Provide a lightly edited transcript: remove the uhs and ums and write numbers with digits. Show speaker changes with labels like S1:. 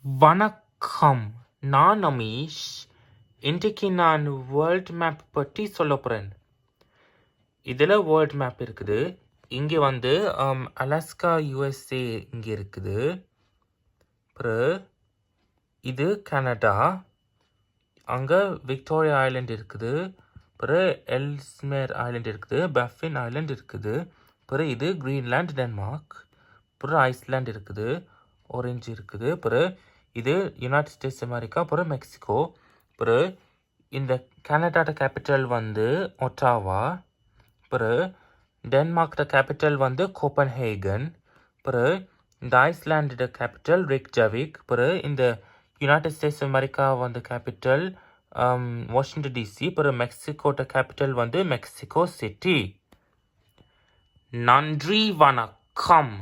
S1: வணக்கம், நான் அமீஷ். இன்றைக்கு நான் வேர்ல்ட் மேப் பற்றி சொல்ல போகிறேன். இதில் வேர்ல்ட் மேப் இருக்குது. இங்கே வந்து அலாஸ்கா யூஎஸ்ஏ இங்கே இருக்குது. அப்புறம் இது கனடா. அங்கே விக்டோரியா ஐலண்ட் இருக்குது. அப்புறம் எல்ஸ்மேர் ஐலண்ட் இருக்குது. பஃபின் ஐலண்ட் இருக்குது. அப்புறம் இது கிரீன்லாண்ட், டென்மார்க். அப்புறம் ஐஸ்லாண்ட் இருக்குது. ஆரஞ்சு இருக்குது. அப்புறம் இது யுனைடெட் ஸ்டேட்ஸ் அமெரிக்கா. அப்புறம் மெக்சிகோ. அப்புறம் இந்த கனடாட கேபிட்டல் வந்து ஒட்டாவா. அப்புறம் டென்மார்க்கோட கேபிட்டல் வந்து கோப்பன்ஹேகன். அப்புறம் இந்த ஐஸ்லாண்டோட கேபிட்டல் ரெக்ஜாவிக். அப்புறம் இந்த யுனைடெட் ஸ்டேட்ஸ் அமெரிக்கா வந்து கேபிட்டல் வாஷிங்டன் டிசி. அப்புறம் மெக்சிகோட கேபிட்டல் வந்து மெக்சிகோ சிட்டி. நன்றி, வணக்கம்.